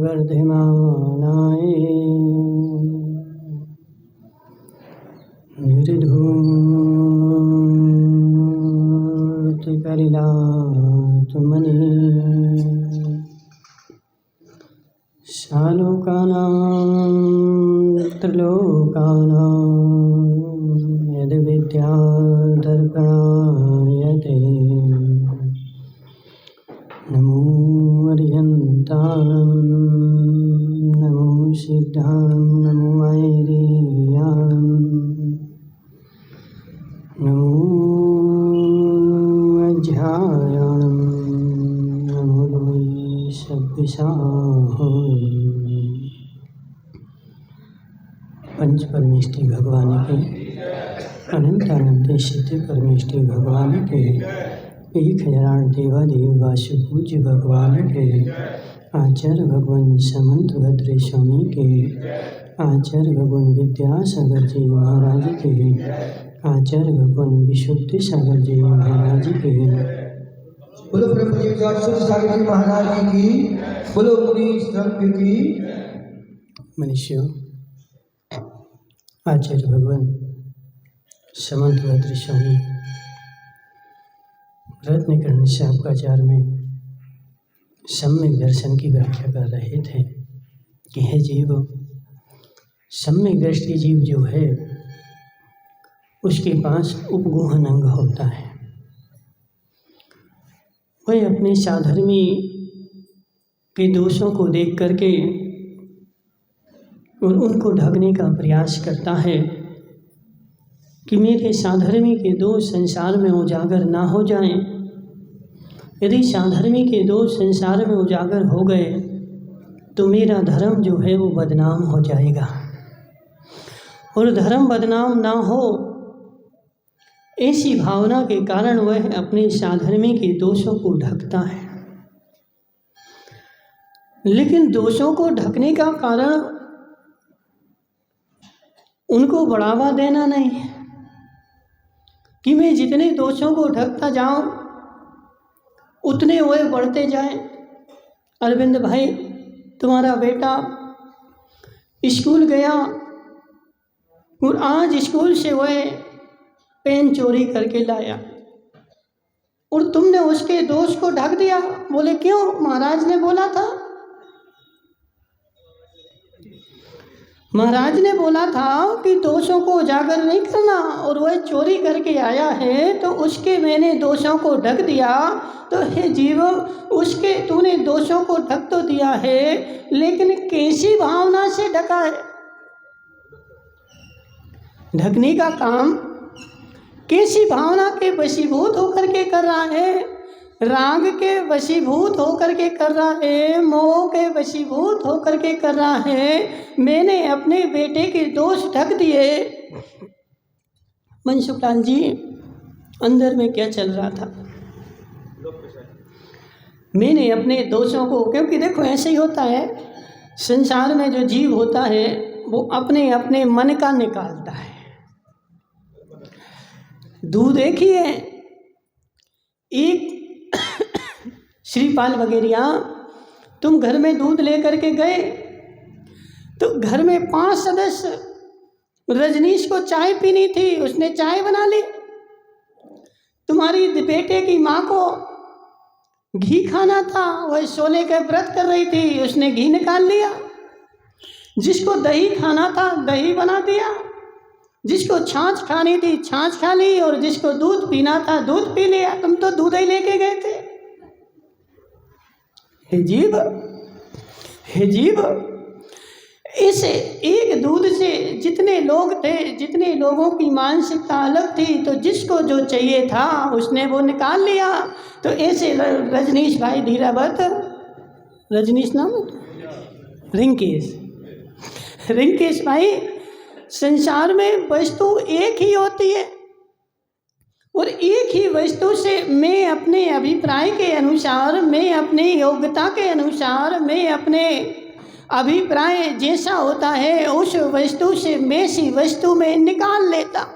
वर्धमानाय निर्धूतकलिलात्मने शालोकानां त्रिलोकानां यद्विद्यादर्पणायते नमो अर्यन्ताणं नमो सिद्धाणं नमो ऐरियाणं नमो अध्यायाणं नमो पंच परमेष्टि भगवान के अनंत अनंत सिद्ध परमेष्टि भगवान के 1000 देवादेव वासुपूज्य भगवान के आचार्य भगवान समंत भद्र स्वामी के आचार्य भगवान विद्यासागर जी महाराज के आचार्य भगवान विशुद्ध सागर जी महाराज के बोलो प्रभु जी सागर जी महाराज जी की बोलो पुरी संघ की मनुष्य आचार्य भगवान समंत भद्र स्वामी रत्नकर्ण शाब्दाचार्य में सम्यक दर्शन की व्याख्या कर रहे थे कि हे जीव, सम्यक दृष्टि जीव जो है उसके पास उपगुहन अंग होता है। वह अपने साधर्मी के दोषों को देख करके और उनको ढकने का प्रयास करता है कि मेरे साधर्मी के दोष संसार में उजागर ना हो जाएं। यदि साधर्मी के दोष संसार में उजागर हो गए तो मेरा धर्म जो है वो बदनाम हो जाएगा, और धर्म बदनाम ना हो ऐसी भावना के कारण वह अपने साधर्मी के दोषों को ढकता है। लेकिन दोषों को ढकने का कारण उनको बढ़ावा देना नहीं है कि मैं जितने दोषों को ढकता जाऊं उतने वह बढ़ते जाएं। अरविंद भाई, तुम्हारा बेटा स्कूल गया और आज स्कूल से वह पेन चोरी करके लाया और तुमने उसके दोष को ढक दिया। बोले क्यों? महाराज ने बोला था, महाराज ने बोला था कि दोषों को उजागर नहीं करना, और वह चोरी करके आया है तो उसके मैंने दोषों को ढक दिया। तो हे जीव, उसके तूने दोषों को ढक तो दिया है, लेकिन कैसी भावना से ढका है? ढकने का काम कैसी भावना के वशीभूत होकर के कर रहा है? राग के वशीभूत होकर के कर रहा है, मोह के वशीभूत होकर के कर रहा है। मैंने अपने बेटे के दोष ढक दिए। मनसुखलाल जी, अंदर में क्या चल रहा था? मैंने अपने दोषों को, क्योंकि देखो ऐसे ही होता है संसार में, जो जीव होता है वो अपने अपने मन का निकालता है। दूध एक ही है। एक श्रीपाल वगैरह, तुम घर में दूध लेकर के गए तो घर में 5 सदस्य, रजनीश को चाय पीनी थी, उसने चाय बना ली। तुम्हारी बेटे की माँ को घी खाना था, वह सोने का व्रत कर रही थी, उसने घी निकाल लिया। जिसको दही खाना था दही बना दिया, जिसको छाछ खानी थी छाछ खा ली, और जिसको दूध पीना था दूध पी लिया। तुम तो दूध ही लेके गए थे। हे जीव, हे जीव, इस एक दूध से जितने लोग थे, जितने लोगों की मानसिकता अलग थी, तो जिसको जो चाहिए था उसने वो निकाल लिया। तो ऐसे रजनीश भाई धीरावत, रजनीश नाम, रिंकेश भाई, संसार में वस्तु एक ही होती है, और एक ही वस्तु से मैं अपने अभिप्राय के अनुसार, मैं अपनी योग्यता के अनुसार, मैं अपने अभिप्राय जैसा होता है उस वस्तु से मैं सी वस्तु में निकाल लेता।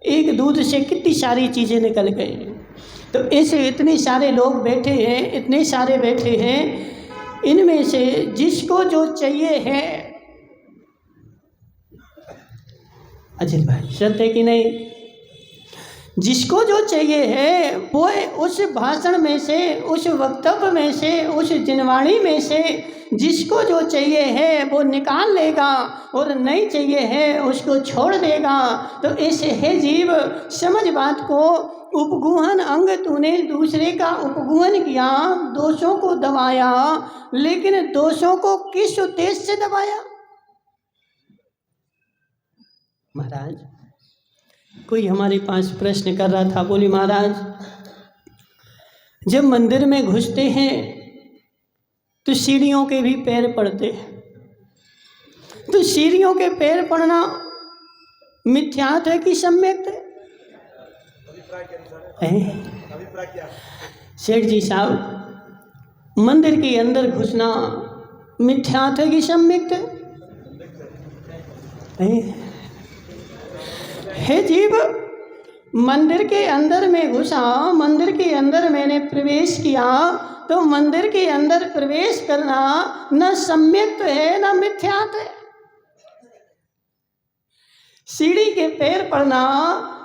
एक दूध से कितनी सारी चीज़ें निकल गई। तो ऐसे इतने सारे लोग बैठे हैं, इतने सारे बैठे हैं इनमें से जिसको जो चाहिए है, अजित भाई सत्य कि नहीं, जिसको जो चाहिए है वो उस भाषण में से, उस वक्तव्य में से, उस जिनवाणी में से जिसको जो चाहिए है वो निकाल लेगा और नहीं चाहिए है उसको छोड़ देगा। तो ऐसे है जीव, समझ बात को। उपगुहन अंग तूने दूसरे का उपगुहन किया, दोषों को दबाया, लेकिन दोषों को किस उद्देश्य से दबाया? महाराज कोई हमारे पास प्रश्न कर रहा था, बोली महाराज जब मंदिर में घुसते हैं तो सीढ़ियों के भी पैर पड़ते हैं, तो सीढ़ियों के पैर पड़ना मिथ्यात्व है कि सम्यक है? सेठ जी साहब, मंदिर के अंदर घुसना मिथ्यात्व है कि सम्यक है? जीव मंदिर के अंदर में घुसा, मंदिर के अंदर मैंने प्रवेश किया, तो मंदिर के अंदर प्रवेश करना न सम्यक है न मिथ्यात्व है। सीढ़ी के पैर पड़ना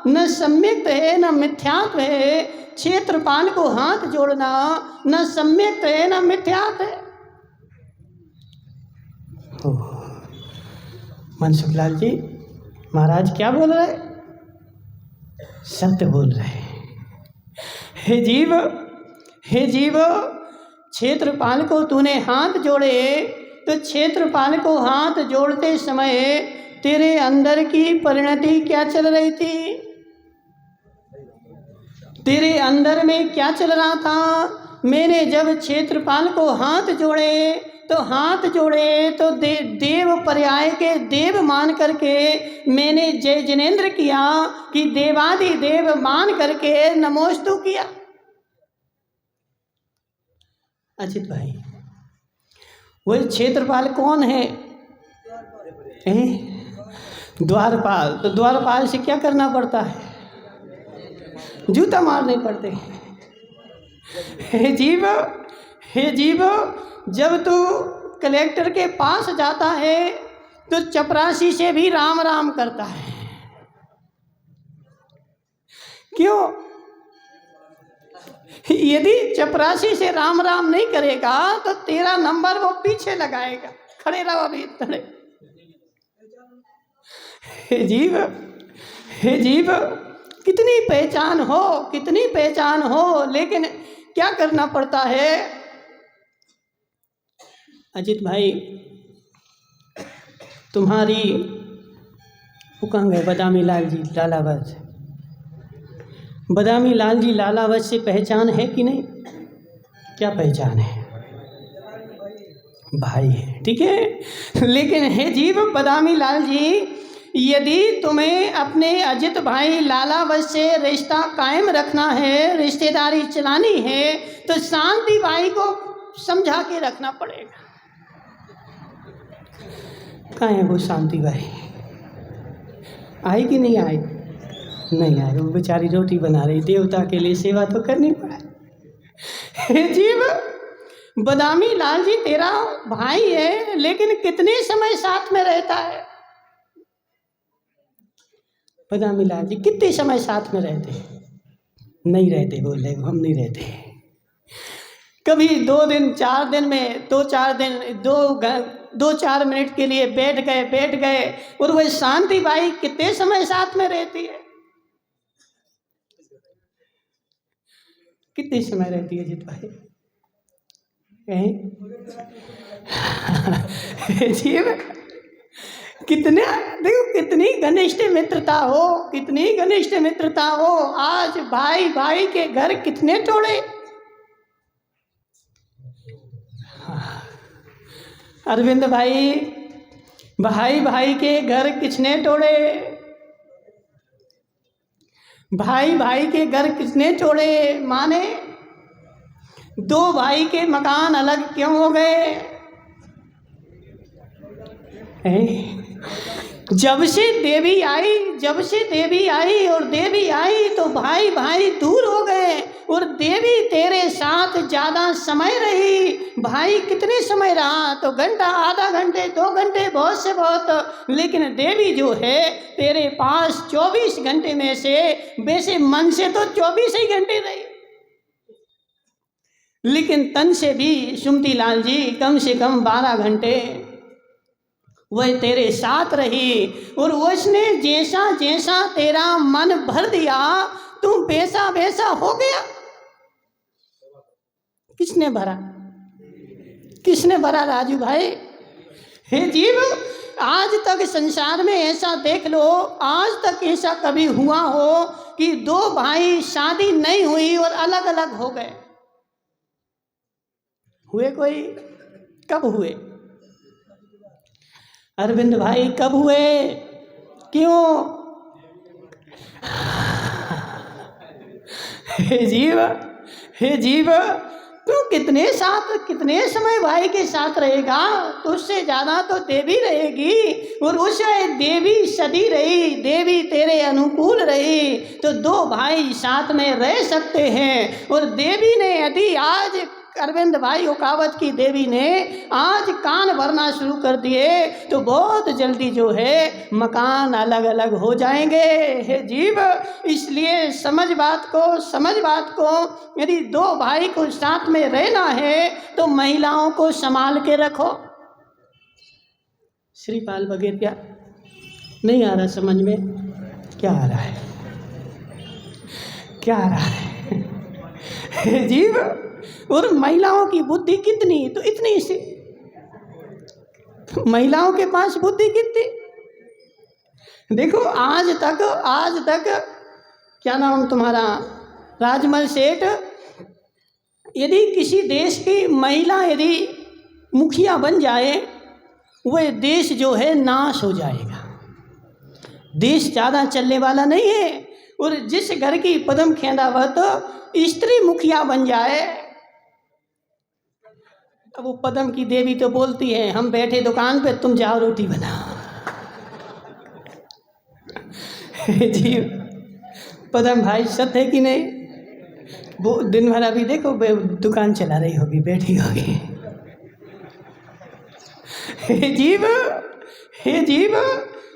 न सम्यक है न मिथ्यात्व है। क्षेत्रपाल को हाथ जोड़ना न सम्यक है न मिथ्यात्व है। मनसुखलाल जी महाराज क्या बोल रहे? सत्य बोल रहे। हे जीव, हे जीव, क्षेत्रपाल को तूने हाथ जोड़े, तो क्षेत्रपाल को हाथ जोड़ते समय तेरे अंदर की परिणति क्या चल रही थी? तेरे अंदर में क्या चल रहा था? मैंने जब क्षेत्रपाल को हाथ जोड़े तो देव पर्याय के देव मान करके मैंने जय जिनेन्द्र किया कि देवादि देव मान करके नमोस्तु किया। अजित भाई वही क्षेत्रपाल कौन है? द्वारपाल। तो द्वारपाल से क्या करना पड़ता है? जूता मारने पड़ते हैं। हे जीव, हे जीव, जब तू कलेक्टर के पास जाता है तो चपरासी से भी राम राम करता है। क्यों? यदि चपरासी से राम राम नहीं करेगा तो तेरा नंबर वो पीछे लगाएगा। खड़े रहो अभी खड़े। हे जीव, हे जीव, कितनी पहचान हो, लेकिन क्या करना पड़ता है? अजित भाई तुम्हारी हुक्म है बदामी लाल जी लालावत, बदामी लाल जी लालावत से पहचान है कि नहीं? क्या पहचान है? भाई है, ठीक है। लेकिन हे जीव बदामी लाल जी, यदि तुम्हें अपने अजित भाई लालावत से रिश्ता कायम रखना है, रिश्तेदारी चलानी है, तो शांति भाई को समझा के रखना पड़ेगा। कहाँ है वो शांति भाई? आई कि नहीं आई? नहीं आई, वो बेचारी रोटी बना रही, देवता के लिए सेवा तो करनी पड़े। हे जीव बदामी लाल जी तेरा भाई है, लेकिन कितने समय साथ में रहता है? बदामी लाल जी कितने समय साथ में रहते हैं? नहीं रहते, बोल रहे हम नहीं रहते। कभी 2 दिन 4 दिन में 2-4 मिनट के लिए बैठ गए। और वह शांति बाई कितने समय साथ में रहती है? कितने समय रहती है जित भाई? जीव कितने, देखो कितनी घनिष्ठ मित्रता हो। आज भाई भाई के घर कितने तोड़े। अरविंद भाई, भाई के घर किसने तोड़े? भाई के घर किसने तोड़े? माने 2 भाई के मकान अलग क्यों हो गए? जब से देवी आई और देवी आई तो भाई दूर हो गए। और देवी तेरे साथ ज़्यादा समय रही। भाई कितने समय रहा? तो घंटा, आधा घंटे, 2 घंटे, बहुत से बहुत। लेकिन देवी जो है तेरे पास 24 घंटे में से, वैसे मन से तो 24 ही घंटे रही, लेकिन तन से भी सुमती लाल जी कम से कम 12 घंटे वह तेरे साथ रही। और उसने जैसा जैसा तेरा मन भर दिया, तू वैसा वैसा हो गया। किसने भरा? किसने भरा राजू भाई? हे जीव, आज तक संसार में ऐसा देख लो, आज तक ऐसा कभी हुआ हो कि 2 भाई शादी नहीं हुई और अलग अलग हो गए? हुए कोई? कब हुए? अरविंद भाई कब हुए? क्यों? हे जीव, हे जीव, तू कितने समय भाई के साथ रहेगा? तो उससे ज़्यादा तो देवी रहेगी, और उसे देवी सदी रही, देवी तेरे अनुकूल रही, तो 2 भाई साथ में रह सकते हैं। और देवी ने यदि आज अरविंद भाई ओकावत की देवी ने आज कान भरना शुरू कर दिए, तो बहुत जल्दी जो है मकान अलग अलग हो जाएंगे। हे जीव, इसलिए समझ बात को। यदि 2 भाई को साथ में रहना है तो महिलाओं को संभाल के रखो। श्रीपाल वगैरह नहीं आ रहा समझ में? क्या आ रहा है? क्या आ रहा है? हे जीव, और महिलाओं की बुद्धि कितनी? तो इतनी सी। महिलाओं के पास बुद्धि कितनी? देखो आज तक क्या नाम तुम्हारा, राजमल सेठ, यदि किसी देश की महिला यदि मुखिया बन जाए, वह देश जो है नाश हो जाएगा। देश ज़्यादा चलने वाला नहीं है। और जिस घर की पदम खेंदावत स्त्री मुखिया बन जाए, अब वो पदम की देवी तो बोलती है, हम बैठे दुकान पे, तुम जाओ रोटी बनाओ। जी पदम भाई सत्य है कि नहीं? वो दिन भर अभी देखो दुकान चला रही होगी, बैठी होगी। हे जीव,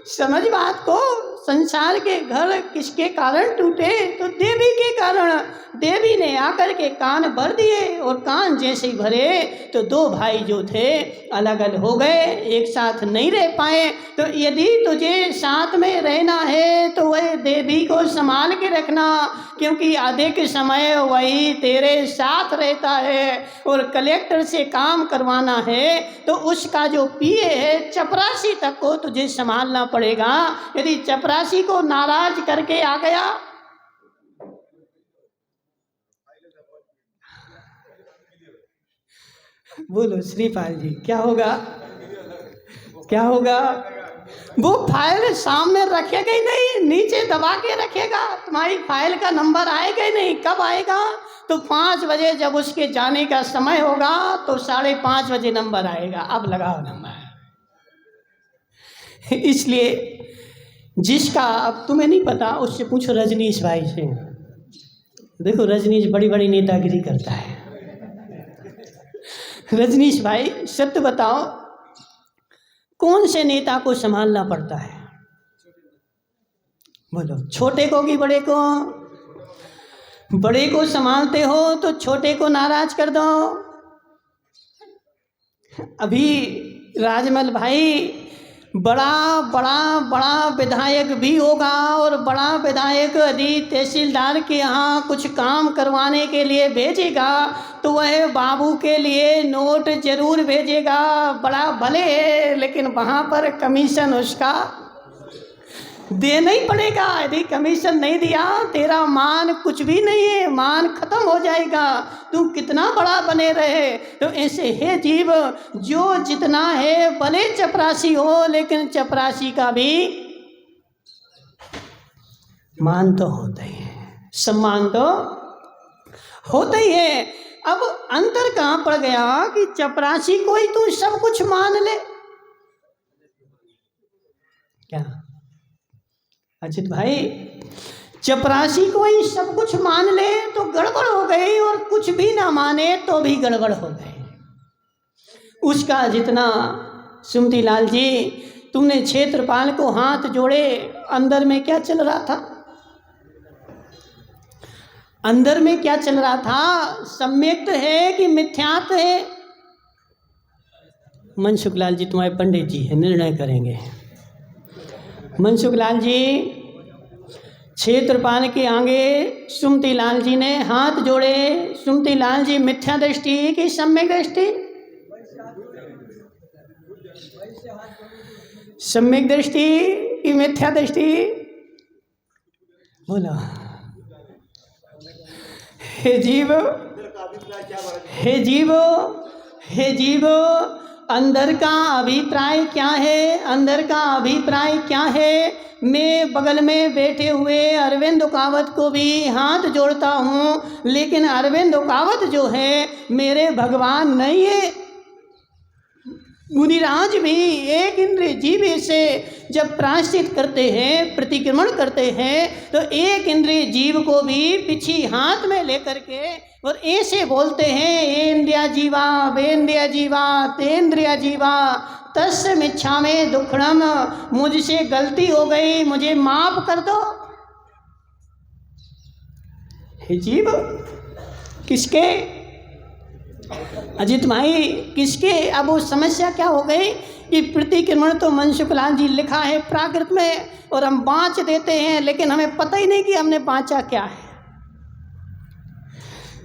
समझ बात को। संसार के घर किसके कारण टूटे? तो देवी के कारण। देवी ने आकर के कान भर दिए, और कान जैसे ही भरे तो 2 भाई जो थे अलग अलग हो गए, एक साथ नहीं रह पाए। तो यदि तुझे साथ में रहना है तो वह देवी को संभाल के रखना, क्योंकि अधिक समय वही तेरे साथ रहता है। और कलेक्टर से काम करवाना है तो उसका जो पीए है चपरासी तक को तुझे संभालना पड़ेगा। यदि चपरासी को नाराज करके आ गया, बोलो श्रीपाल जी, क्या होगा? क्या होगा? वो फाइल सामने रखेगा ही नहीं, नीचे दबा के रखेगा। तुम्हारी फाइल का नंबर आएगा ही नहीं। कब आएगा? तो 5 बजे जब उसके जाने का समय होगा तो 5:30 बजे नंबर आएगा। अब लगाओ नंबर। इसलिए जिसका, अब तुम्हें नहीं पता, उससे पूछो रजनीश भाई से। देखो रजनीश बड़ी बड़ी नेतागिरी करता है। रजनीश भाई सत्य बताओ, कौन से नेता को संभालना पड़ता है? बोलो, छोटे को कि बड़े को? बड़े को संभालते हो तो छोटे को नाराज कर दो। अभी राजमल भाई बड़ा विधायक भी होगा, और बड़ा विधायक यदि तहसीलदार के यहाँ कुछ काम करवाने के लिए भेजेगा तो वह बाबू के लिए नोट जरूर भेजेगा। बड़ा भले है, लेकिन वहाँ पर कमीशन उसका देना ही पड़ेगा। यदि कमीशन नहीं दिया, तेरा मान कुछ भी नहीं है, मान खत्म हो जाएगा, तू कितना बड़ा बने रहे। तो ऐसे हे जीव, जो जितना है भले चपरासी हो, लेकिन चपरासी का भी मान तो होता ही है, सम्मान तो होता ही है। अब अंतर कहाँ पड़ गया कि चपरासी को ही तू सब कुछ मान ले। क्या अजित भाई, चपरासी कोई सब कुछ मान ले तो गड़बड़ हो गई, और कुछ भी ना माने तो भी गड़बड़ हो गई। उसका जितना, सुमति लाल जी, तुमने क्षेत्रपाल को हाथ जोड़े, अंदर में क्या चल रहा था? अंदर में क्या चल रहा था? सम्यक्त है कि मिथ्यात्व है? मनसुख लाल जी, तुम्हारे पंडित जी है, निर्णय करेंगे। मनसुख लाल जी, क्षेत्रपाल के आगे सुमति लाल जी ने हाथ जोड़े। सुमति लाल जी, मिथ्या दृष्टि कि सम्यक दृष्टि? सम्यक दृष्टि कि मिथ्या दृष्टि? बोलो। हे जीव, हे जीव, हे जीव, अंदर का अभिप्राय क्या है? अंदर का अभिप्राय क्या है? मैं बगल में बैठे हुए अरविंद उकावत को भी हाथ जोड़ता हूँ, लेकिन अरविंद उकावत जो है मेरे भगवान नहीं है। मुनिराज भी एक इंद्रिय जीव से जब प्रायश्चित करते हैं, प्रतिक्रमण करते हैं, तो एक इंद्रिय जीव को भी पीछे हाथ में लेकर के और ऐसे बोलते हैं, इंद्रिया जीवा वेन्द्रिया जीवा तेन्द्रिया जीवा तस्य मिच्छामि दुक्खड़म, मुझसे गलती हो गई, मुझे माफ कर दो। हे जीव, किसके? अजित भाई, किसके? अब वो समस्या क्या हो गई कि प्रतिक्रमण तो मनसुख लाल जी लिखा है प्राकृत में, और हम बाँच देते हैं, लेकिन हमें पता ही नहीं कि हमने बाँचा क्या है।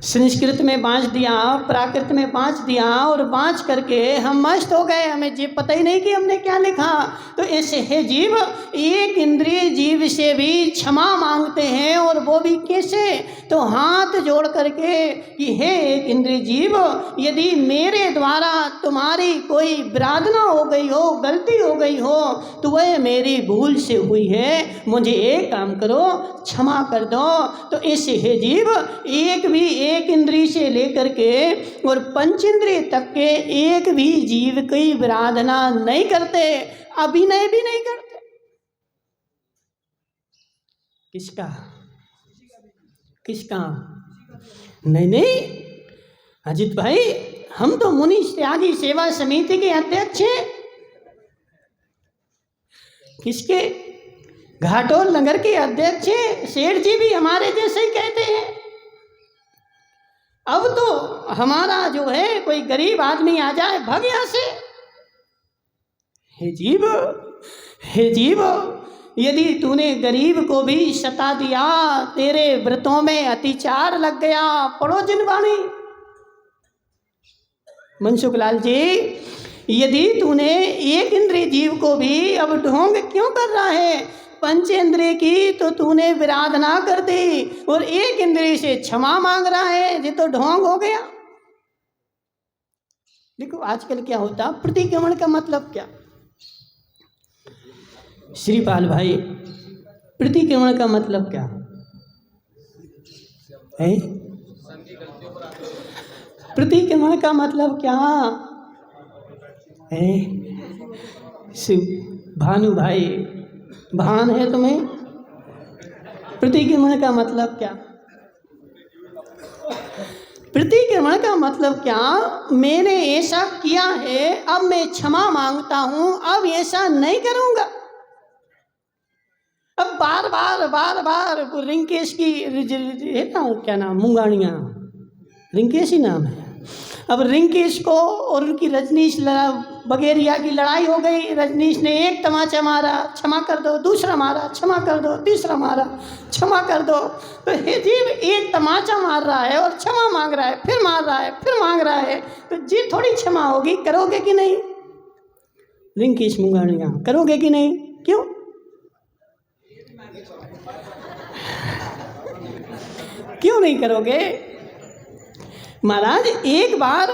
संस्कृत में बाँच दिया, प्राकृत में बाँच दिया, और बाँच करके हम मस्त हो गए, हमें जी पता ही नहीं कि हमने क्या लिखा। तो ऐसे है जीव, एक इंद्रिय जीव से भी क्षमा मांगते हैं, और वो भी कैसे? तो हाथ जोड़ करके कि हे एक इंद्रिय जीव, यदि मेरे द्वारा तुम्हारी कोई विराधना हो गई हो, गलती हो गई हो, तो वह मेरी भूल से हुई है, मुझे एक काम करो, क्षमा कर दो। तो ऐसे है जीव, एक भी एक इंद्रिय से लेकर के और पंचेंद्रिय तक के एक भी जीव की विराधना नहीं करते, अभिनय भी नहीं करते। किसका? किसका? नहीं नहीं अजित भाई, हम तो मुनि त्यागी सेवा समिति के अध्यक्ष हैं। किसके? घाटोल नगर के अध्यक्ष हैं। सेठ जी भी हमारे जैसे ही कहते हैं। अब तो हमारा जो है कोई गरीब आदमी आ जाए, भाग यहाँ से। हे जीव, हे जीव, यदि तूने गरीब को भी सता दिया, तेरे व्रतों में अतिचार लग गया, पढ़ो जिनवाणी। मनसुख लाल जी, यदि तूने एक इंद्रिय जीव को भी अब ढोंग क्यों कर रहा है? पंचेंद्रिय की तो तूने विराधना कर दी, और एक इंद्रिय से क्षमा मांग रहा है, ये तो ढोंग हो गया। देखो आजकल क्या होता, प्रतिक्रमण का मतलब क्या? श्रीपाल भाई, प्रतिक्रमण का मतलब क्या है? प्रतिक्रमण का मतलब क्या है? भानु भाई, भान है तुम्हें? प्रतिक्रमण का मतलब क्या? प्रतिक्रमण का मतलब क्या? मैंने ऐसा किया है, अब मैं क्षमा मांगता हूं, अब ऐसा नहीं करूंगा। अब बार बार रिंकेश की है ना, क्या नाम, मुंगानिया, रिंकेश ही नाम है। अब रिंकेश को और उनकी रजनीश बगेरिया की लड़ाई हो गई। रजनीश ने एक तमाचा मारा, क्षमा कर दो, दूसरा मारा, क्षमा कर दो, तीसरा मारा, क्षमा कर दो। तो हे जीव, एक तमाचा मार रहा है और क्षमा मांग रहा है, फिर मार रहा है, फिर मांग रहा है, तो जी थोड़ी क्षमा होगी? करोगे कि नहीं? रिंकेश मुंगानिया, करोगे कि नहीं? क्यों? क्यों नहीं करोगे? महाराज, एक बार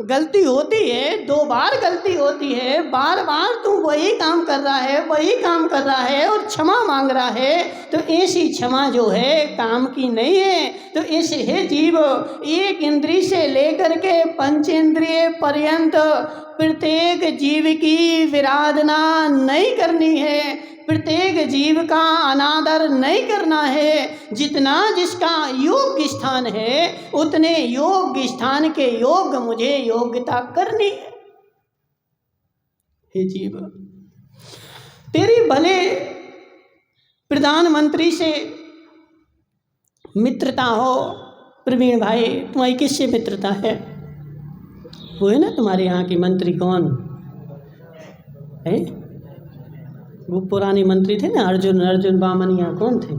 गलती होती है, दो बार गलती होती है, बार बार तू वही काम कर रहा है, वही काम कर रहा है और क्षमा मांग रहा है, तो ऐसी क्षमा जो है काम की नहीं है। तो ऐसे है जीव, एक इंद्रिय से लेकर के पंचेंद्रिय पर्यंत प्रत्येक जीव की विराधना नहीं करनी है। प्रत्येक जीव का अनादर नहीं करना है। जितना जिसका योग्य स्थान है उतने योग्य स्थान के योग्य मुझे योग्यता करनी है। हे जीव, तेरी भले प्रधानमंत्री से मित्रता हो, प्रवीण भाई तुम्हारी किससे मित्रता है? वो है ना तुम्हारे यहाँ की मंत्री, कौन है? वो पुराने मंत्री थे ना, अर्जुन बामनिया, कौन थे?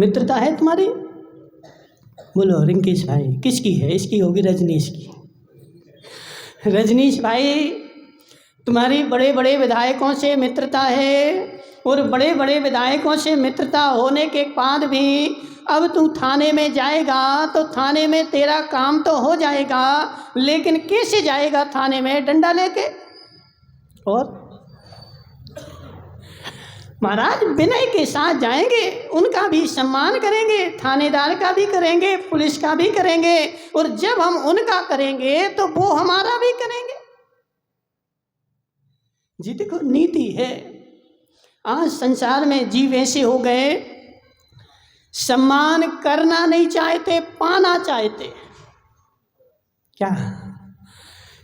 मित्रता है तुम्हारी? बोलो रिंकेश भाई, किसकी है? इसकी होगी रजनीश की। रजनीश भाई, तुम्हारी बड़े बड़े विधायकों से मित्रता है, और बड़े बड़े विधायकों से मित्रता होने के बाद भी अब तू थाने में जाएगा तो थाने में तेरा काम तो हो जाएगा, लेकिन कैसे जाएगा थाने में? डंडा लेके। और महाराज विनय के साथ जाएंगे, उनका भी सम्मान करेंगे, थानेदार का भी करेंगे, पुलिस का भी करेंगे, और जब हम उनका करेंगे तो वो हमारा भी करेंगे। जी देखो, नीति है। आज संसार में जीव ऐसे हो गए, सम्मान करना नहीं चाहते, पाना चाहते। क्या?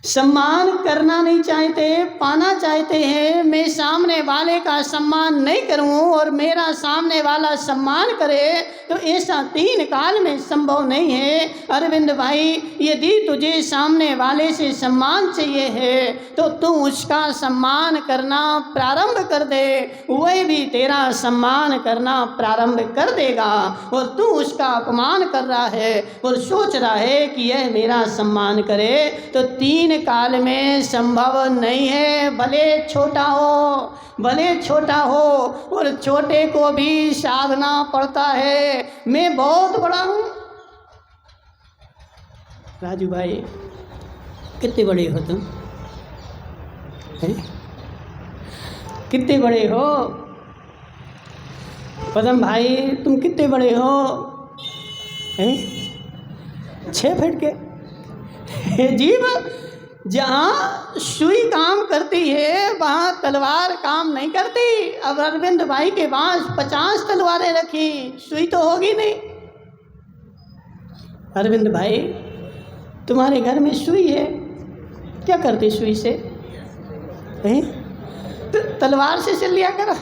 सम्मान करना नहीं चाहते, पाना चाहते हैं। मैं सामने वाले का सम्मान नहीं करूं और मेरा सामने वाला सम्मान करे, तो ऐसा तीन काल में संभव नहीं है। अरविंद भाई, यदि तुझे सामने वाले से सम्मान चाहिए है तो तू उसका सम्मान करना प्रारंभ कर दे, वह भी तेरा सम्मान करना प्रारंभ कर देगा। और तू उसका अपमान कर रहा है और सोच रहा है कि यह मेरा सम्मान करे, तो तीन काल में संभव नहीं है। भले छोटा हो, भले छोटा हो, और छोटे को भी साधना पड़ता है। मैं बहुत बड़ा हूं। राजू भाई, कितने बड़े हो तुम? कितने बड़े हो? पदम भाई, तुम कितने बड़े हो? 6 फीट के। जीव, जहाँ सुई काम करती है वहाँ तलवार काम नहीं करती। अब अरविंद भाई के पास 50 तलवारें रखी, सुई तो होगी नहीं। अरविंद भाई, तुम्हारे घर में सुई है, क्या करती सुई से? तो तलवार से सिल लिया करो।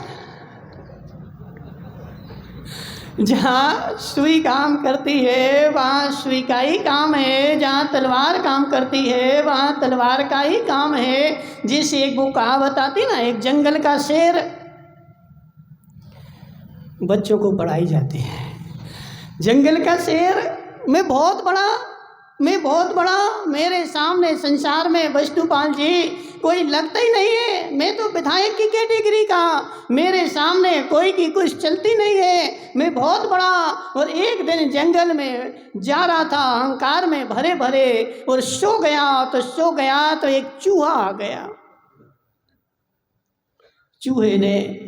जहाँ सुई काम करती है वहाँ सुई का ही काम है, जहाँ तलवार काम करती है वहाँ तलवार का ही काम है। जैसे एक वो कहावत आती ना, एक जंगल का शेर, बच्चों को पढ़ाई जाती है। जंगल का शेर, मैं बहुत बड़ा, मेरे सामने संसार में वस्तुपाल जी कोई लगता ही नहीं है। मैं तो विधायक की कैटेगरी का, मेरे सामने कोई की कुछ चलती नहीं है, मैं बहुत बड़ा। और एक दिन जंगल में जा रहा था अहंकार में भरे भरे, और सो गया तो एक चूहा आ गया। चूहे ने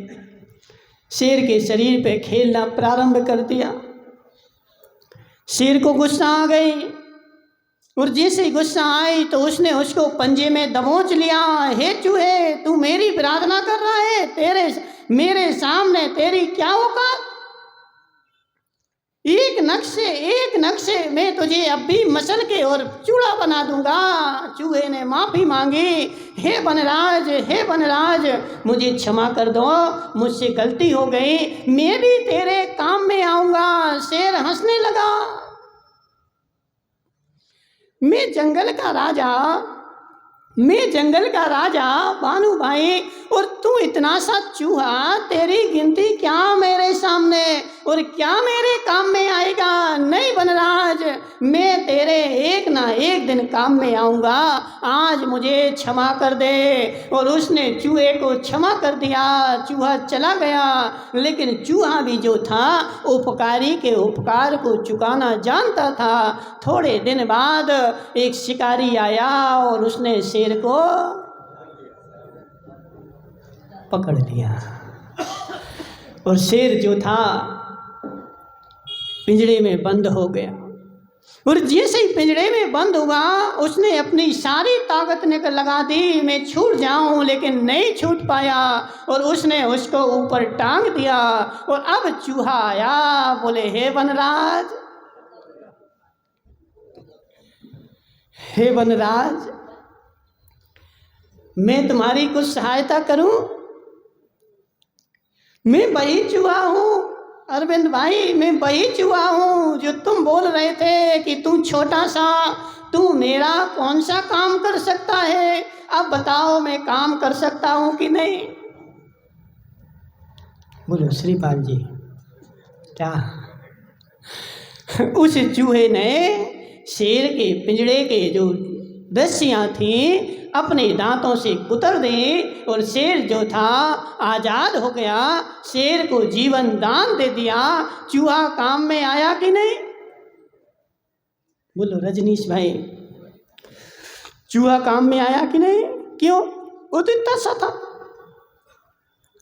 शेर के शरीर पे खेलना प्रारंभ कर दिया। शेर को गुस्सा आ गई, और जैसे ही गुस्सा आई तो उसने उसको पंजे में दबोच लिया। हे चूहे, तू मेरी प्रार्थना कर रहा है, मेरे सामने तेरी क्या औकात? एक नक्शे मैं तुझे अब भी मसल के और चूड़ा बना दूंगा। चूहे ने माफी मांगी, हे वनराज, मुझे क्षमा कर दो, मुझसे गलती हो गई, मैं भी तेरे काम में आऊंगा। शेर हंसने लगा। मैं जंगल का राजा भानु भाई, और तू इतना सा चूहा, तेरी गिनती क्या मेरे सामने, और क्या मेरे काम में आएगा? नहीं वनराज, मैं तेरे एक ना एक दिन काम में आऊँगा, आज मुझे क्षमा कर दे। और उसने चूहे को क्षमा कर दिया। चूहा चला गया, लेकिन चूहा भी जो था उपकारी के उपकार को चुकाना जानता था। थोड़े दिन बाद एक शिकारी आया और उसने शेर को पकड़ लिया, और शेर जो था पिंजरे में बंद हो गया। और जैसे ही पिंजड़े में बंद हुआ उसने अपनी सारी ताकत निकल लगा दी, मैं छूट जाऊं, लेकिन नहीं छूट पाया और उसने उसको ऊपर टांग दिया। और अब चूहा आया, बोले हे वनराज, हे वनराज, मैं तुम्हारी कुछ सहायता करूं? मैं वही चूहा हूं अरविंद भाई, मैं वही चूहा हूं जो तुम बोल रहे थे कि तू छोटा सा, तू मेरा कौन सा काम कर सकता है? अब बताओ मैं काम कर सकता हूं कि नहीं? बोलो श्रीपाल जी क्या? उस चूहे ने शेर के पिंजड़े के जो रस्सियां थीं अपने दांतों से कुतर दी और शेर जो था आज़ाद हो गया, शेर को जीवन दान दे दिया। चूहा काम में आया कि नहीं? बोलो रजनीश भाई, चूहा काम में आया कि नहीं? क्यों? वो तो इतना सा था,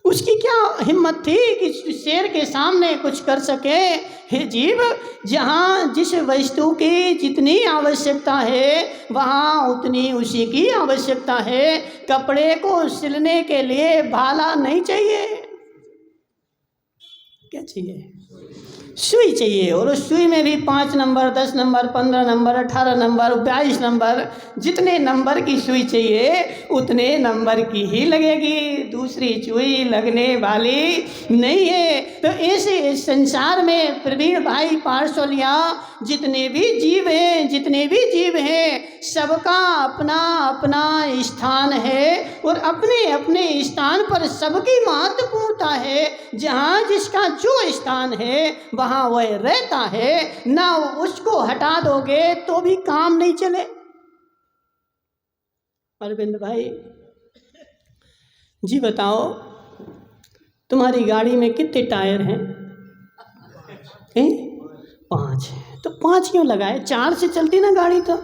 उसकी क्या हिम्मत थी कि शेर के सामने कुछ कर सके? हे जीव, जहाँ जिस वस्तु की जितनी आवश्यकता है वहाँ उतनी उसी की आवश्यकता है। कपड़े को सिलने के लिए भाला नहीं चाहिए, क्या चाहिए? सुई चाहिए। और उस सुई में भी 5 number, 10 number, 15 number, 18 number, 22 number, जितने नंबर की सुई चाहिए उतने नंबर की ही लगेगी, दूसरी सुई लगने वाली नहीं है। तो ऐसे संसार में प्रवीण भाई पार्सोलिया, जितने भी जीव हैं सबका अपना अपना स्थान है और अपने अपने स्थान पर सबकी महत्वपूर्णता है। जहाँ जिसका जो स्थान है वहाँ वह रहता है, ना उसको हटा दोगे तो भी काम नहीं चले। अरविंद भाई जी बताओ, तुम्हारी गाड़ी में कितने टायर हैं? 5। तो 5 क्यों लगाए? 4 से चलती ना गाड़ी तो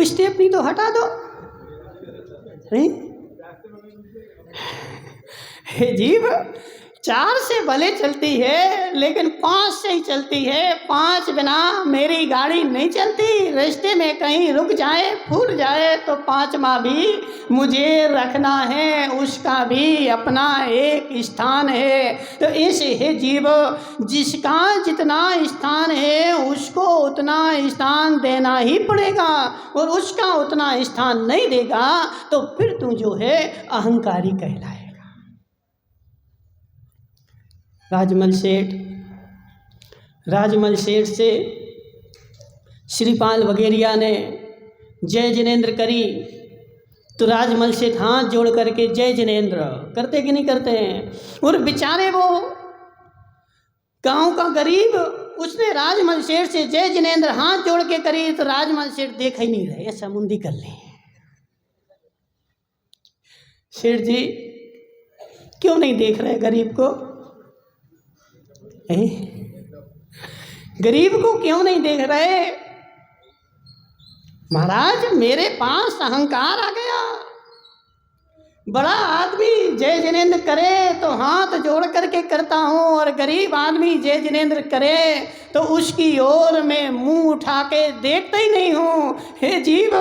स्टेपनी तो हटा दो। हे जीव, 4 से भले चलती है लेकिन 5 से ही चलती है। 5 बिना मेरी गाड़ी नहीं चलती। रास्ते में कहीं रुक जाए, फूट जाए तो 5वां भी मुझे रखना है, उसका भी अपना एक स्थान है। तो ऐसे है जीव, जिसका जितना स्थान है उसको उतना स्थान देना ही पड़ेगा और उसका उतना स्थान नहीं देगा तो फिर तू जो है अहंकारी कहलाएगा। राजमल सेठ से श्रीपाल वगेरिया ने जय जिनेंद्र करी तो राजमल सेठ हाथ जोड़ करके जय जिनेंद्र करते कि नहीं करते हैं? और बेचारे वो गांव का गरीब, उसने राजमल सेठ से जय जिनेंद्र हाथ जोड़ के करी तो राजमल सेठ देख ही नहीं रहे, ऐसा मुंदी कर ले। सेठ जी क्यों नहीं देख रहे गरीब को? गरीब को क्यों नहीं देख रहे? महाराज मेरे पास अहंकार आ गया। बड़ा आदमी जय जिनेंद्र करे तो हाथ जोड़ करके करता हूँ और गरीब आदमी जय जिनेंद्र करे तो उसकी ओर मैं मुंह उठा के देखता ही नहीं हूँ। हे जीव,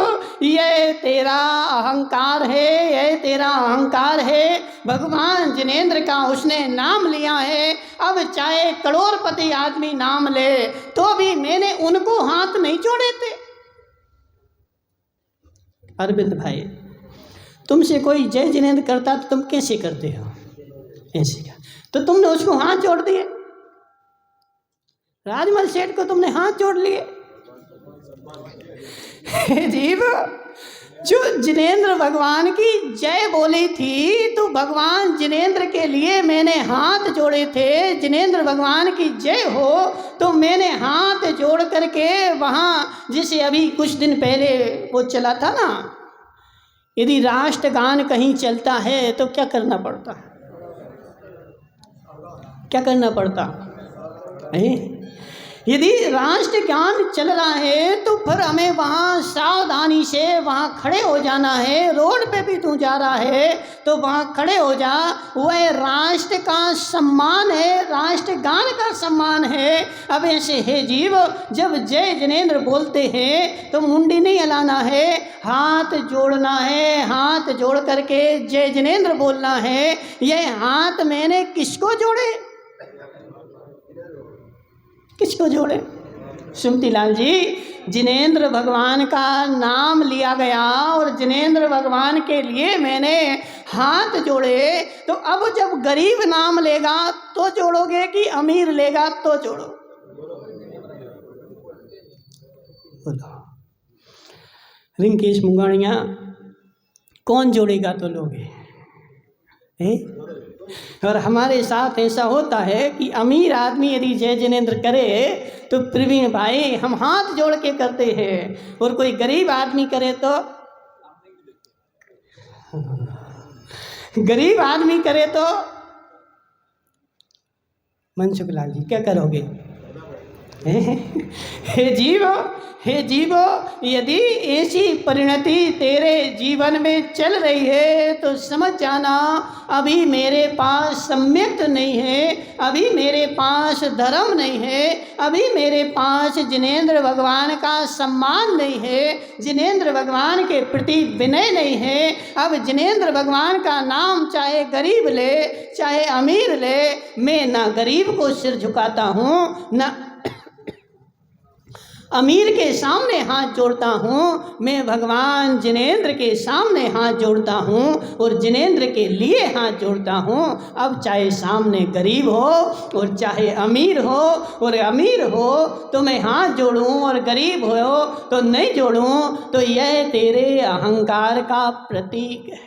ये तेरा अहंकार है, ये तेरा अहंकार है। भगवान जिनेंद्र का उसने नाम लिया है, अब चाहे करोड़पति आदमी नाम ले तो भी मैंने उनको हाथ नहीं जोड़े थे। अरविंद भाई, तुमसे कोई जय जिनेंद्र करता तो तुम कैसे करते हो? ऐसे क्या? तो तुमने उसको हाथ जोड़ दिए, राजमल सेठ को तुमने हाथ जोड़ लिए। जीव, जो जिनेंद्र भगवान की जय बोली थी तो भगवान जिनेंद्र के लिए मैंने हाथ जोड़े थे। जिनेंद्र भगवान की जय हो तो मैंने हाथ जोड़ करके वहाँ, जिसे अभी कुछ दिन पहले वो चला था ना, यदि राष्ट्रगान कहीं चलता है तो क्या करना पड़ता है? क्या करना पड़ता है? यदि राष्ट्र ज्ञान चल रहा है तो फिर हमें वहाँ सावधानी से वहाँ खड़े हो जाना है। रोड पे भी तू जा रहा है तो वहाँ खड़े हो जा। वह राष्ट्र का सम्मान है, राष्ट्रगान का सम्मान है। अब ऐसे हे जीव, जब जय जिनेंद्र बोलते हैं तो मुंडी नहीं हिलाना है, हाथ जोड़ना है। हाथ जोड़ करके जय जिनेंद्र बोलना है। यह हाथ मैंने किसको जोड़े, किसको जोड़े? सुमति लाल जी, जिनेंद्र भगवान का नाम लिया गया और जिनेंद्र भगवान के लिए मैंने हाथ जोड़े। तो अब जब गरीब नाम लेगा तो जोड़ोगे कि अमीर लेगा तो जोड़ो? रिंकेश मुंगाड़िया कौन जोड़ेगा तो लोगे हैं? और हमारे साथ ऐसा होता है कि अमीर आदमी यदि जय जिनेंद्र करे तो प्रवीण भाई हम हाथ जोड़ के करते हैं, और कोई गरीब आदमी करे तो गरीब आदमी करे तो मनसुख लाल जी क्या करोगे? हे जीव, हे जीवो, यदि ऐसी परिणति तेरे जीवन में चल रही है तो समझ जाना अभी मेरे पास सम्यक नहीं है, अभी मेरे पास धर्म नहीं है, अभी मेरे पास जिनेंद्र भगवान का सम्मान नहीं है, जिनेंद्र भगवान के प्रति विनय नहीं है। अब जिनेंद्र भगवान का नाम चाहे गरीब ले चाहे अमीर ले, मैं ना गरीब को सिर झुकाता हूँ ना अमीर के सामने हाथ जोड़ता हूँ, मैं भगवान जिनेंद्र के सामने हाथ जोड़ता हूँ और जिनेंद्र के लिए हाथ जोड़ता हूँ। अब चाहे सामने गरीब हो और चाहे अमीर हो, और अमीर हो तो मैं हाथ जोड़ूं और गरीब हो तो नहीं जोड़ूं, तो यह तेरे अहंकार का प्रतीक है।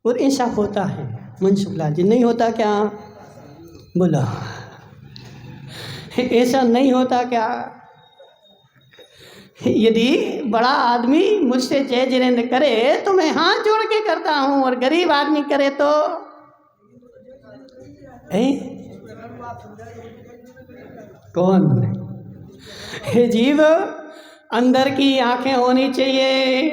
और ऐसा होता है मनसुख लाल जी, नहीं होता क्या? बोला ऐसा नहीं होता क्या? यदि बड़ा आदमी मुझसे जय जिनेंद्र करे तो मैं हाथ जोड़ के करता हूँ, और गरीब आदमी करे तो कौन? हे जीव, अंदर की आंखें होनी चाहिए,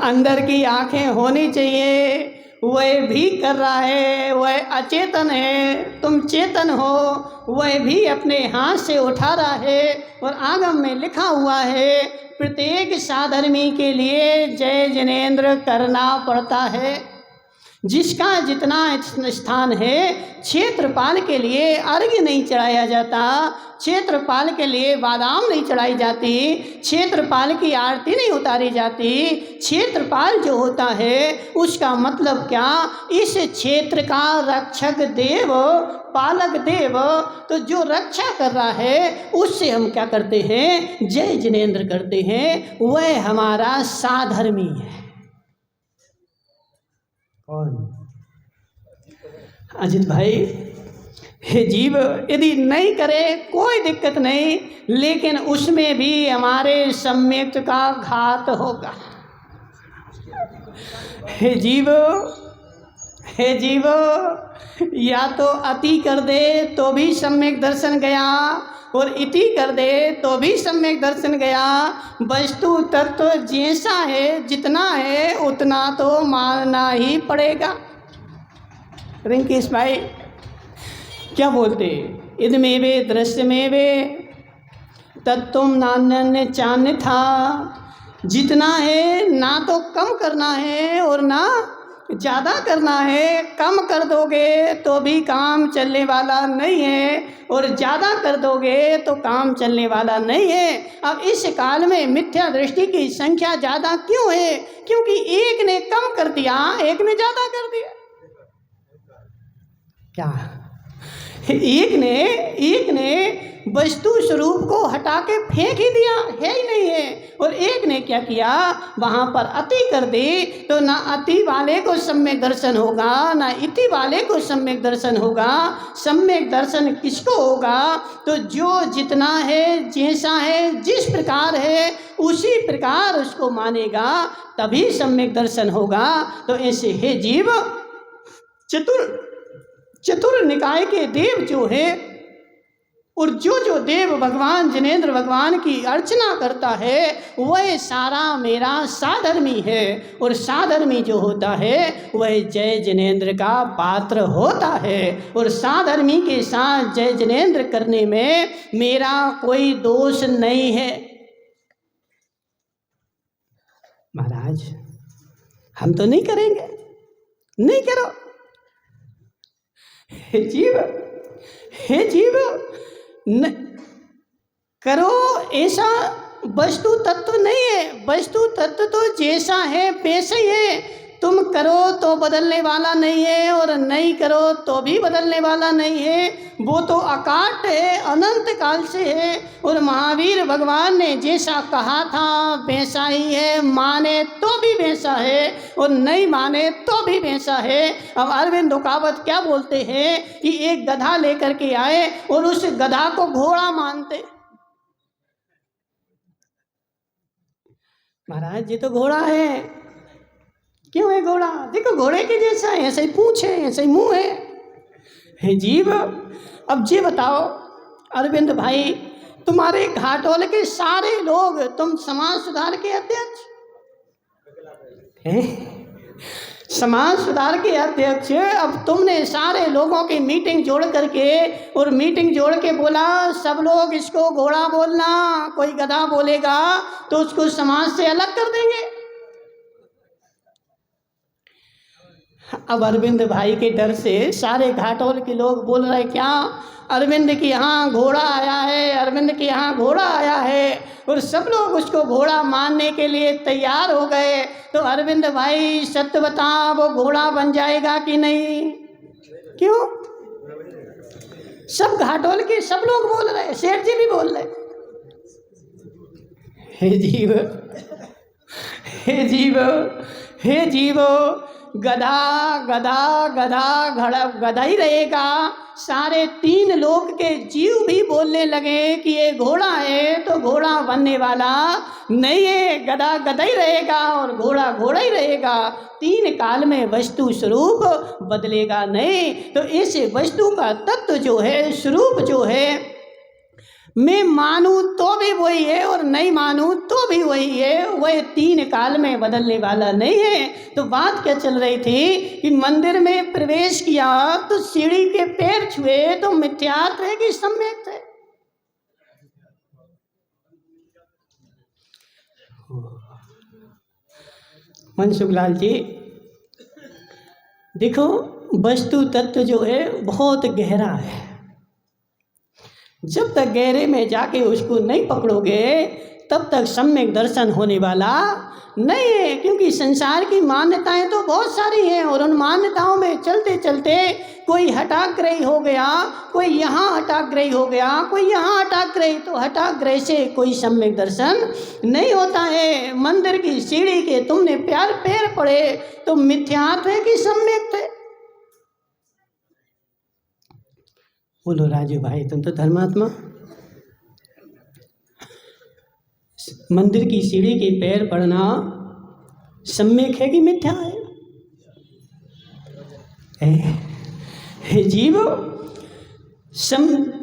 अंदर की आंखें होनी चाहिए। वह भी कर रहा है, वह अचेतन है, तुम चेतन हो। वह भी अपने हाथ से उठा रहा है, और आगम में लिखा हुआ है प्रत्येक साधर्मी के लिए जय जिनेंद्र करना पड़ता है। जिसका जितना स्थान है, क्षेत्रपाल के लिए अर्घ्य नहीं चढ़ाया जाता, क्षेत्रपाल के लिए बादाम नहीं चढ़ाई जाती, क्षेत्रपाल की आरती नहीं उतारी जाती। क्षेत्रपाल जो होता है उसका मतलब क्या? इस क्षेत्र का रक्षक देव, पालक देव। तो जो रक्षा कर रहा है उससे हम क्या करते हैं? जय जिनेंद्र करते हैं। वह हमारा साधर्मी है। कौन? अजित भाई, हे जीव, यदि नहीं करे कोई दिक्कत नहीं, लेकिन उसमें भी हमारे सम्यक का घात होगा। हे जीव, हे जीव, या तो अति कर दे तो भी सम्यक दर्शन गया, और इति कर दे तो भी सम्यक दर्शन गया। वस्तु तत्व जैसा है, जितना है उतना तो मानना ही पड़ेगा। रिंकेश भाई क्या बोलते? इदमेवे दृश्यमेवे तत्तुम नान्य चान्य था। जितना है ना तो कम करना है और ना ज़्यादा करना है। कम कर दोगे तो भी काम चलने वाला नहीं है, और ज़्यादा कर दोगे तो काम चलने वाला नहीं है। अब इस काल में मिथ्या दृष्टि की संख्या ज़्यादा क्यों है? क्योंकि एक ने कम कर दिया, एक ने ज़्यादा कर दिया। क्या? एक ने वस्तु स्वरूप को हटा के फेंक ही दिया, है ही नहीं है। और एक ने क्या किया? वहाँ पर अति कर दी, तो ना अति वाले को सम्यक दर्शन होगा, ना इति वाले को सम्यक दर्शन होगा। सम्यक दर्शन किसको होगा? तो जो जितना है, जैसा है, जिस प्रकार है उसी प्रकार उसको मानेगा, तभी सम्यक दर्शन होगा। तो ऐसे हे जीव, चतुर निकाय के देव जो है, और जो देव भगवान जिनेंद्र भगवान की अर्चना करता है वह सारा मेरा साधर्मी है, और साधर्मी जो होता है वह जय जिनेंद्र का पात्र होता है, और साधर्मी के साथ जय जिनेंद्र करने में मेरा कोई दोष नहीं है। महाराज हम तो नहीं करेंगे, नहीं करो। हे जीव न करो, ऐसा वस्तु तत्व नहीं है। वस्तु तत्व तो जैसा है वैसे ही है। तुम करो तो बदलने वाला नहीं है, और नहीं करो तो भी बदलने वाला नहीं है। वो तो अकाट है, अनंत काल से है। और महावीर भगवान ने जैसा कहा था वैसा ही है, माने तो भी वैसा है और नहीं माने तो भी वैसा है। अब अरविंद रुकावत क्या बोलते हैं कि एक गधा लेकर के आए और उस गधा को घोड़ा मानते। महाराज जी तो घोड़ा है, क्यों है घोड़ा? देखो घोड़े के जैसा है, ऐसे ही पूंछ है, ऐसे ही मुंह है। हे जीव, अब ये बताओ अरविंद भाई, तुम्हारे घाटोल के सारे लोग, तुम समाज सुधार के अध्यक्ष हैं, समाज सुधार के अध्यक्ष। अब तुमने सारे लोगों की मीटिंग जोड़ करके, और मीटिंग जोड़ के बोला सब लोग इसको घोड़ा बोलना, कोई गधा बोलेगा तो उसको समाज से अलग कर देंगे। अब अरविंद भाई के डर से सारे घाटोल के लोग बोल रहे क्या, अरविंद के यहाँ घोड़ा आया है, अरविंद के यहाँ घोड़ा आया है, और सब लोग उसको घोड़ा मानने के लिए तैयार हो गए। तो अरविंद भाई सत्य बता, वो घोड़ा बन जाएगा कि नहीं? क्यों? सब घाटोल के सब लोग बोल रहे, सेठ जी भी बोल रहे। हे जीव, हे जीव, हे जीव, गधा गधा गधा गधा ही रहेगा। सारे 3 लोक के जीव भी बोलने लगे कि ये घोड़ा है, तो घोड़ा बनने वाला नहीं है, गधा गधा ही रहेगा और घोड़ा घोड़ा ही रहेगा। 3 काल में वस्तु स्वरूप बदलेगा नहीं। तो इस वस्तु का तत्व जो है, स्वरूप जो है, मैं मानूं तो भी वही है और नहीं मानूं तो भी वही है, वह 3 काल में बदलने वाला नहीं है। तो बात क्या चल रही थी कि मंदिर में प्रवेश किया तो सीढ़ी के पैर छुए तो मिथ्यात्व है कि सम्यक है? मनसुखलाल जी देखो, वस्तु तत्व जो है बहुत गहरा है। जब तक गहरे में जाके उसको नहीं पकड़ोगे तब तक सम्यक दर्शन होने वाला नहीं है। क्योंकि संसार की मान्यताएं तो बहुत सारी हैं, और उन मान्यताओं में चलते चलते कोई हठाग्रही हो गया, कोई यहाँ हठाग्रही हो गया, कोई यहाँ हठाग्रही, तो हठाग्रही से कोई सम्यक दर्शन नहीं होता है। मंदिर की सीढ़ी के तुमने पैर पड़े तो मिथ्यात्व है कि सम्यक थे? बोलो राजू भाई, तुम तो धर्मात्मा। मंदिर की सीढ़ी के पैर पड़ना सम्यक है कि मिथ्या है? हे जीव,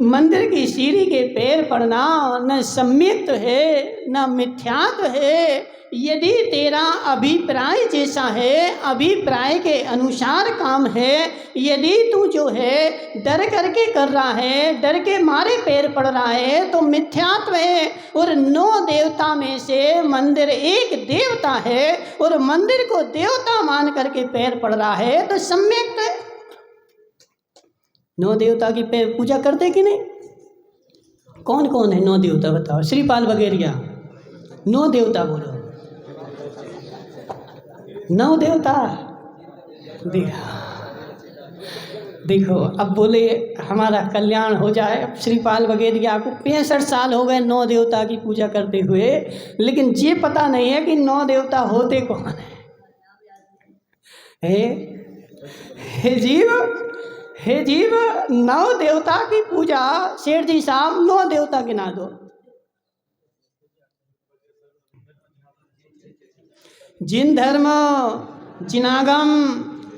मंदिर की सीढ़ी के पैर पड़ना न सम्यक है न मिथ्यात्व है। यदि तेरा अभिप्राय जैसा है, अभिप्राय के अनुसार काम है, यदि तू जो है डर करके कर रहा है, डर के मारे पैर पड़ रहा है, तो मिथ्यात्व है। और 9 देवता में से मंदिर एक देवता है, और मंदिर को देवता मान करके पैर पड़ रहा है तो सम्यक है। 9 देवता की पैर पूजा करते कि नहीं? कौन कौन है 9 देवता बताओ? श्रीपाल बगेरिया 9 देवता बोलो। 9 देवता देखो, अब बोले हमारा कल्याण हो जाए। अब श्रीपाल वगैरह को 65 साल हो गए 9 देवता की पूजा करते हुए, लेकिन ये पता नहीं है कि 9 देवता होते कौन है। हे जीव 9 देवता की पूजा, शेठ जी साहब 9 देवता गिना दो। जिन धर्म, जिनागम,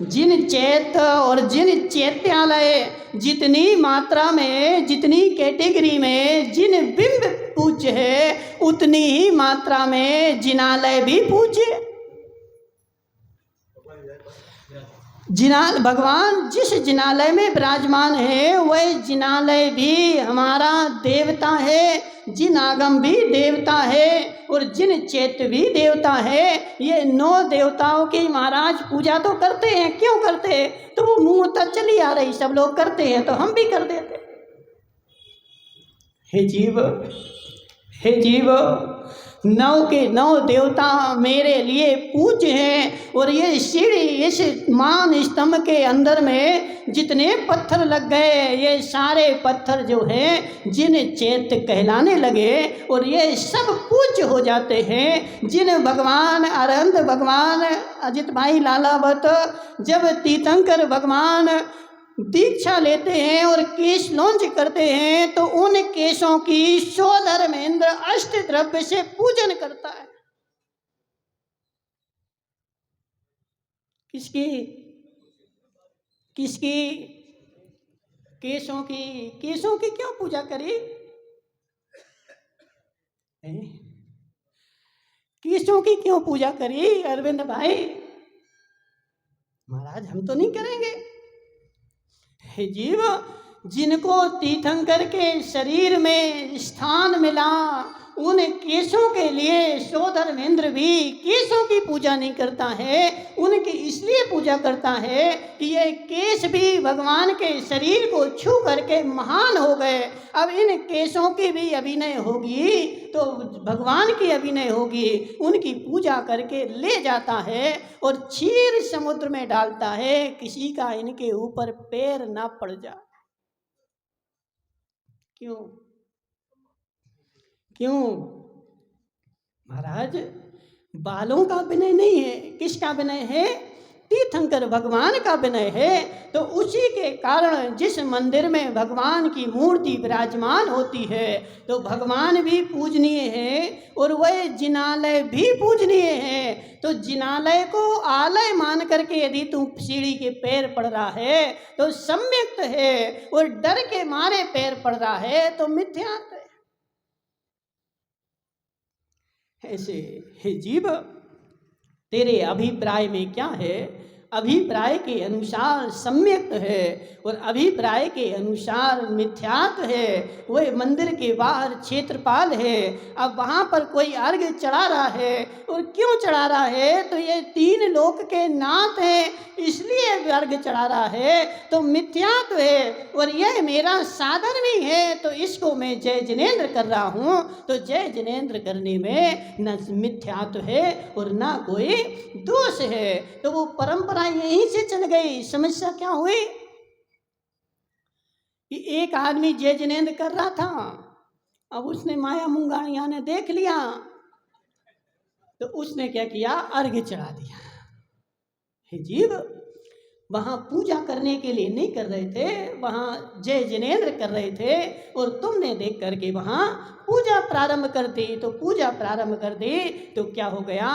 जिन चैत्य और जिन चैत्यालय, जितनी मात्रा में, जितनी कैटेगरी में जिन बिंब पूज्य है, उतनी ही मात्रा में जिनालय भी पूज्य। भगवान जिस जिनालय में विराजमान है वह जिनालय भी हमारा देवता है, जिन आगम भी देवता है और जिन चैत्य भी देवता है। ये 9 देवताओं की महाराज पूजा तो करते हैं। क्यों करते हैं? तो वो मुंह तक चली आ रही, सब लोग करते हैं तो हम भी कर देते। हे जीव, हे जीव, 9 के 9 देवता मेरे लिए पूज्य हैं। और ये सीढ़ी, इस मान स्तंभ के अंदर में जितने पत्थर लग गए, ये सारे पत्थर जो हैं जिन चैत्य कहलाने लगे और ये सब पूज्य हो जाते हैं। जिन भगवान अरहंत, भगवान अजित भाई लालावत, जब तीर्थंकर भगवान दीक्षा लेते हैं और केश लॉन्च करते हैं तो उन केशों की धर्मेंद्र अष्ट द्रव्य से पूजन करता है। किसकी? किसकी? केशों की। केशों की क्यों पूजा करी? केशों की क्यों पूजा करी अरविंद भाई? महाराज हम तो नहीं करेंगे। हे जीव, जिनको तीर्थंकर के शरीर में स्थान मिला उन केशों के लिए धर्मेंद्र भी केशों की पूजा नहीं करता है। उनकी इसलिए पूजा करता है कि ये केश भी भगवान के शरीर को छू करके महान हो गए। अब इन केशों की भी अभिनय होगी तो भगवान की अभिनय होगी। उनकी पूजा करके ले जाता है और क्षीर समुद्र में डालता है, किसी का इनके ऊपर पैर ना पड़ जाए। क्यों? क्यों? महाराज बालों का विनय नहीं है। किसका विनय है? तीर्थंकर भगवान का विनय है। तो उसी के कारण जिस मंदिर में भगवान की मूर्ति विराजमान होती है तो भगवान भी पूजनीय है और वह जिनालय भी पूजनीय है। तो जिनालय को आलय मान करके यदि तू सीढ़ी के पैर पड़ रहा है तो सम्यक्त है, और डर के मारे पैर पड़ रहा है तो मिथ्यात्व है। ऐसे हे जीव, तेरे अभिप्राय में क्या है? अभिप्राय के अनुसार सम्यक है और अभिप्राय के अनुसार मिथ्यात्व है। वह मंदिर के बाहर क्षेत्रपाल है। अब वहाँ पर कोई अर्घ चढ़ा रहा है, और क्यों चढ़ा रहा है? तो ये 3 लोक के नाथ हैं इसलिए अर्घ चढ़ा रहा है। तो मिथ्यात्व है और यह मेरा साधन भी है, तो इसको मैं जय जिनेंद्र कर रहा हूँ। तो जय जिनेंद्र करने में न मिथ्यात्व है और ना कोई दोष है। तो वो परंपरा यहीं से चल गई। समस्या क्या हुई कि एक आदमी जय जिनेंद्र कर रहा था, अब उसने माया मुंगानिया ने देख लिया तो उसने क्या किया? अर्घ्य चढ़ा दिया। हे जीव, वहाँ पूजा करने के लिए नहीं कर रहे थे, वहाँ जय जिनेंद्र कर रहे थे और तुमने देख करके वहाँ पूजा प्रारंभ कर दी। तो पूजा प्रारंभ कर दी तो क्या हो गया?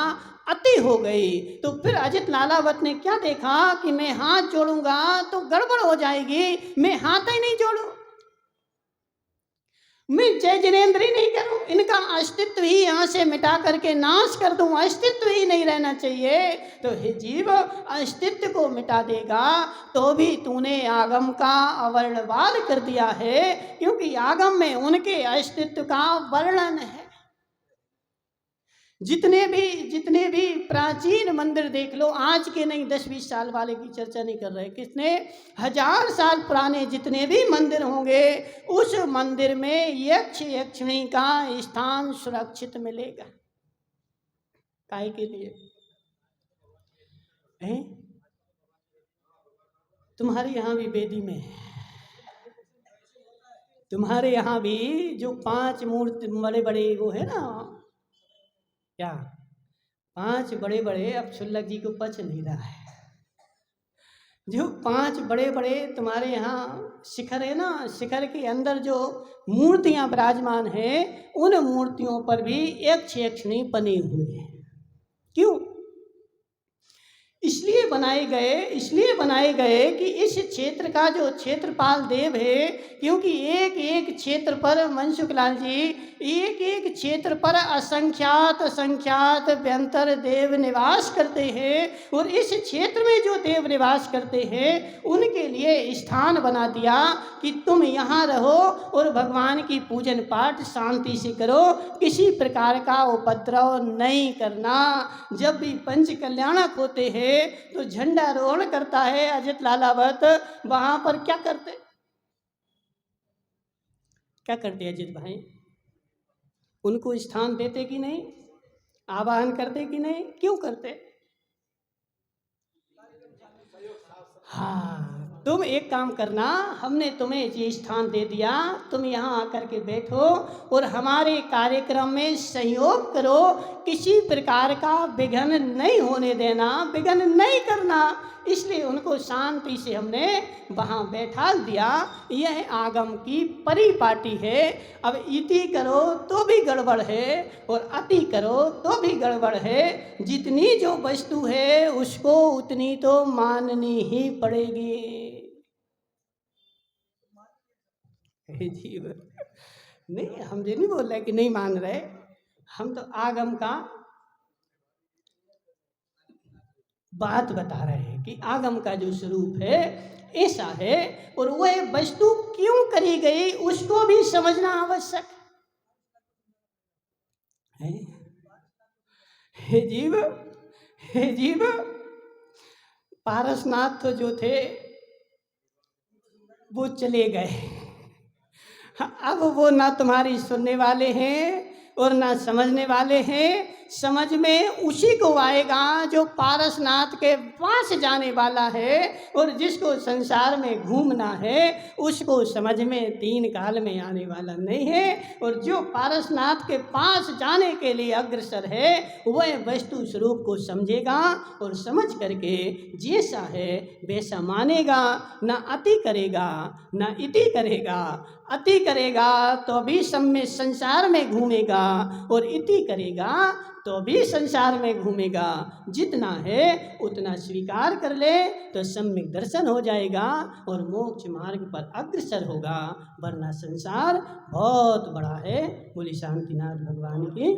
अति हो गई। तो फिर अजित लालावत ने क्या देखा कि मैं हाथ जोड़ूंगा तो गड़बड़ हो जाएगी, मैं हाथ ही नहीं जोड़ू, मैं जय जिनेंद्र ही नहीं करूं, इनका अस्तित्व ही यहाँ से मिटा करके नाश कर दूं, अस्तित्व ही नहीं रहना चाहिए। तो हे जीव, अस्तित्व को मिटा देगा तो भी तूने आगम का अवर्णवाद कर दिया है, क्योंकि आगम में उनके अस्तित्व का वर्णन है। जितने भी प्राचीन मंदिर देख लो, आज के नहीं 10-20 साल वाले की चर्चा नहीं कर रहे, कितने 1000 साल पुराने जितने भी मंदिर होंगे उस मंदिर में यक्ष यक्षिणी का स्थान सुरक्षित मिलेगा। काहे के लिए? तुम्हारे यहाँ भी वेदी में है, तुम्हारे यहाँ भी जो 5 मूर्ति बड़े बड़े वो है ना, क्या 5 बड़े बड़े, अब शुल्लक जी को पच नहीं रहा है, जो 5 बड़े बड़े तुम्हारे यहाँ शिखर है ना, शिखर के अंदर जो मूर्तियां विराजमान हैं उन मूर्तियों पर भी यक्ष यक्षिणी बने हुए हैं। क्यों? इसलिए बनाए गए कि इस क्षेत्र का जो क्षेत्रपाल देव है, क्योंकि एक एक क्षेत्र पर मनसुखलाल जी, एक एक क्षेत्र पर असंख्यात व्यंतर देव निवास करते हैं, और इस क्षेत्र में जो देव निवास करते हैं उनके लिए स्थान बना दिया कि तुम यहाँ रहो और भगवान की पूजन पाठ शांति से करो, किसी प्रकार का उपद्रव नहीं करना। जब भी पंच कल्याणक होते हैं तो झंडारोहण करता है अजित लालावत, वहां पर क्या करते अजित भाई? उनको स्थान देते कि नहीं? आवाहन करते कि नहीं? क्यों करते? हाँ, तुम एक काम करना, हमने तुम्हें ये स्थान दे दिया, तुम यहाँ आकर के बैठो और हमारे कार्यक्रम में सहयोग करो, किसी प्रकार का विघ्न नहीं होने देना, विघ्न नहीं करना। इसलिए उनको शांति से हमने वहाँ बैठा दिया। यह आगम की परिपाटी है। अब इति करो तो भी गड़बड़ है और अति करो तो भी गड़बड़ है। जितनी जो वस्तु है उसको उतनी तो माननी ही पड़ेगी। जीव नहीं, हम ये नहीं बोल रहे कि नहीं मान रहे, हम तो आगम का बात बता रहे हैं कि आगम का जो स्वरूप है ऐसा है, और वह वस्तु क्यों करी गई उसको भी समझना आवश्यक है। हे जीव, पारसनाथ तो जो थे वो चले गए। अब वो ना तुम्हारी सुनने वाले हैं और ना समझने वाले हैं। समझ में उसी को आएगा जो पारसनाथ के पास जाने वाला है, और जिसको संसार में घूमना है उसको समझ में तीन काल में आने वाला नहीं है। और जो पारसनाथ के पास जाने के लिए अग्रसर है वह वस्तु स्वरूप को समझेगा, और समझ करके जैसा है वैसा मानेगा, ना अति करेगा ना इति करेगा। अति करेगा तो भी संसार में घूमेगा, और इति करेगा तो भी संसार में घूमेगा। जितना है उतना स्वीकार कर ले तो सम्यक दर्शन हो जाएगा और मोक्ष मार्ग पर अग्रसर होगा, वरना संसार बहुत बड़ा है। बोली शांतिनाथ भगवान की।